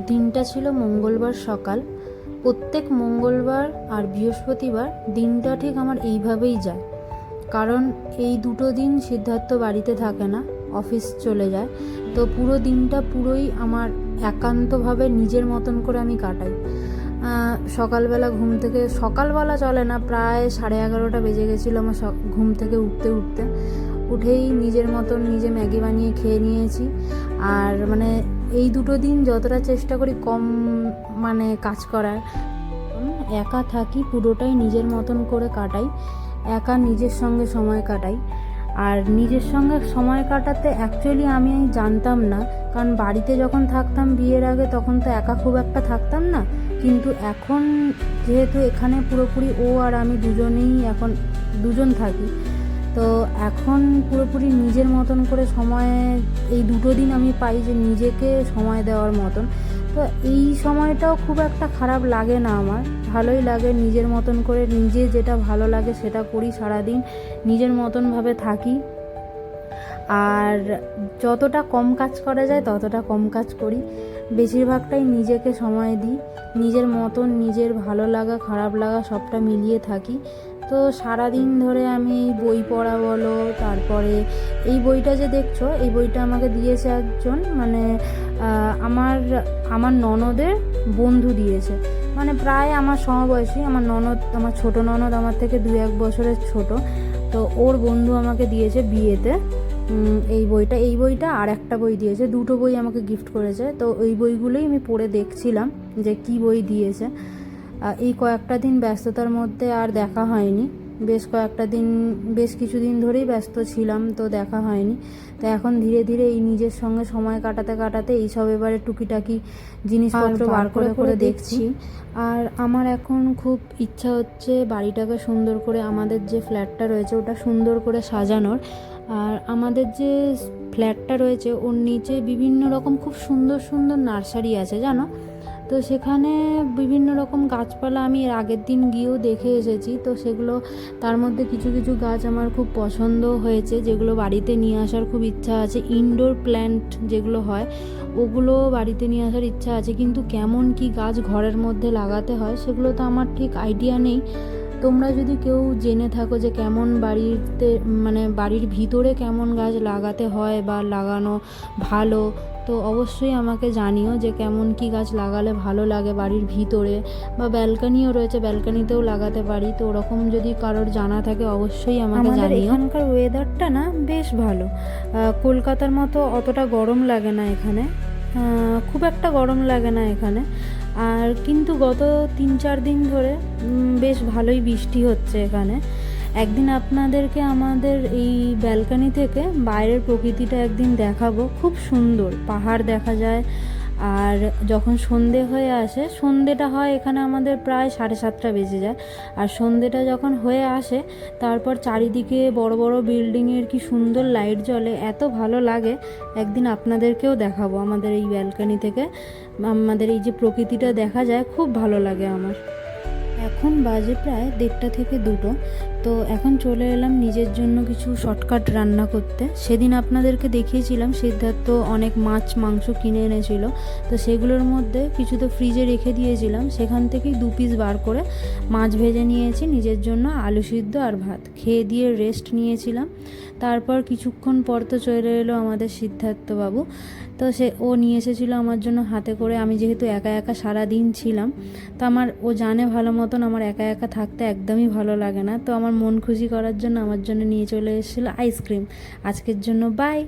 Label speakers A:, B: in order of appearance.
A: দিনটা ছিল মঙ্গলবার সকাল। প্রত্যেক মঙ্গলবার আর বৃহস্পতিবার দিনটা ঠিক আমার এইভাবেই যায়, কারণ এই দুটো দিন সিদ্ধার্থ বাড়িতে থাকে না, অফিস চলে যায়। তো পুরো দিনটা পুরোই আমার একান্তভাবে নিজের মতন করে আমি কাটাই। সকালবেলা ঘুম থেকে, সকালবেলা চলে না, প্রায় 11:30 বেজে গেছিলো আমার ঘুম থেকে উঠেই নিজের মতন নিজে ম্যাগি বানিয়ে খেয়ে নিয়েছি। আর এই দুটো দিন যতটা চেষ্টা করি কম কাজ করার, একা থাকি, পুরোটাই নিজের মতন করে কাটাই, একা নিজের সঙ্গে সময় কাটাই। আর নিজের সঙ্গে সময় কাটাতে অ্যাকচুয়ালি আমি জানতাম না, কারণ বাড়িতে যখন থাকতাম বিয়ের আগে তখন তো একা খুব একটা থাকতাম না, কিন্তু এখন যেহেতু এখানে পুরোপুরি ও আর আমি এখন দুজন থাকি, তো এখন পুরোপুরি নিজের মতন করে সময় এই দুটো দিন আমি পাই যে নিজেকে সময় দেওয়ার মতন। তো এই সময়টাও খুব একটা খারাপ লাগে না, আমার ভালোই লাগে। নিজের মতন করে নিজে যেটা ভালো লাগে সেটা করি, সারাদিন নিজের মতনভাবে থাকি। আর যতটা কম কাজ করা যায় ততটা কম কাজ করি, বেশিরভাগটাই নিজেকে সময় দিই, নিজের মতন নিজের ভালো লাগা খারাপ লাগা সবটা মিলিয়ে থাকি। তো সারাদিন ধরে আমি এই বই পড়া বলো, তারপরে এই বইটা যে দেখছো, এই বইটা আমাকে দিয়েছে একজন, আমার ননদের বন্ধু দিয়েছে, প্রায় আমার সমবয়সী। আমার ছোট ননদ আমার থেকে 2-1 বছরের ছোট। তো ওর বন্ধু আমাকে দিয়েছে বিয়েতে এই বইটা আর একটা বই দিয়েছে, দুটো বই আমাকে গিফট করেছে। তো ওই বইগুলোই আমি পড়ে দেখছিলাম যে কি বই দিয়েছে। এই কয়েকটা দিন ব্যস্ততার মধ্যে আর দেখা হয়নি, বেশ কিছুদিন ধরেই ব্যস্ত ছিলাম, তো দেখা হয়নি। তো এখন ধীরে ধীরে এই নিজের সঙ্গে সময় কাটাতে কাটাতে এইসব এবারে টুকিটাকি জিনিসপত্র বার করে করে দেখছি। আর আমার এখন খুব ইচ্ছা হচ্ছে বাড়িটাকে সুন্দর করে, আমাদের যে ফ্ল্যাটটা রয়েছে ওটা সুন্দর করে সাজানোর। আর আমাদের যে ফ্ল্যাটটা রয়েছে ওর নিচে বিভিন্ন রকম খুব সুন্দর সুন্দর নার্সারি আছে, জানো তো সেখানে বিভিন্ন রকম গাছপালা আমি এর আগের দিন গিয়েও দেখে এসেছি। তো সেগুলো, তার মধ্যে কিছু কিছু গাছ আমার খুব পছন্দ হয়েছে, যেগুলো বাড়িতে নিয়ে আসার খুব ইচ্ছা আছে। ইনডোর প্ল্যান্ট যেগুলো হয় ওগুলো বাড়িতে নিয়ে আসার ইচ্ছা আছে, কিন্তু কেমন কি গাছ ঘরের মধ্যে লাগাতে হয় সেগুলো তো আমার ঠিক আইডিয়া নেই। তোমরা যদি কেউ জেনে থাকো যে কেমন বাড়িতে, বাড়ির ভিতরে কেমন গাছ লাগাতে হয় বা লাগানো ভালো, তো অবশ্যই আমাকে জানিও যে কেমন কি গাছ লাগালে ভালো লাগে বাড়ির ভিতরে। বা ব্যালকানিও রয়েছে, ব্যালকানিতেও লাগাতে পারি, তো ওরকম যদি কারোর জানা থাকে অবশ্যই আমাকে জানিও। এখানকার ওয়েদারটা না বেশ ভালো, কলকাতার মতো অতটা গরম লাগে না এখানে, খুব একটা গরম লাগে না এখানে। আর কিন্তু গত 3-4 দিন ধরে বেশ ভালোই বৃষ্টি হচ্ছে এখানে। একদিন আপনাদেরকে আমাদের এই ব্যালকানি থেকে বাইরের প্রকৃতিটা একদিন দেখাবো, খুব সুন্দর পাহাড় দেখা যায়। আর যখন সন্ধে হয়ে আসে, সন্ধেটা হয় এখানে আমাদের প্রায় 7:30 বেজে যায়, আর সন্ধেটা যখন হয়ে আসে তারপর চারিদিকে বড় বড় বিল্ডিংয়ের কি সুন্দর লাইট জ্বলে, এত ভালো লাগে। একদিন আপনাদেরকেও দেখাবো আমাদের এই ব্যালকানি থেকে, আমাদের এই যে প্রকৃতিটা দেখা যায়, খুব ভালো লাগে আমার। এখন বাজে প্রায় 1:30 থেকে 2টো। তো এখন চলে এলাম নিজের জন্য কিছু শর্টকাট রান্না করতে। সেদিন আপনাদেরকে দেখিয়েছিলাম সিদ্ধার্থ অনেক মাছ মাংস কিনে এনেছিল, তো সেগুলোর মধ্যে কিছু তো ফ্রিজে রেখে দিয়েছিলাম, সেখান থেকেই 2 পিস বার করে মাছ ভেজে নিয়েছি নিজের জন্য, আলু সিদ্ধ আর ভাত খেয়ে দিয়ে রেস্ট নিয়েছিলাম। তারপর কিছুক্ষণ পর তো চলে এলো আমাদের সিদ্ধার্থ বাবু। তো ও নিয়ে এসেছিলো আমার জন্য হাতে করে। আমি যেহেতু একা একা সারা দিন ছিলাম, তো ও জানে ভালো মতন আমার একা একা থাকতে একদমই ভালো লাগে না, তো আমার মন খুশি করার জন্য আমার জন্য নিয়ে চলে এসেছিলো আইসক্রিম। আজকের জন্য বাই।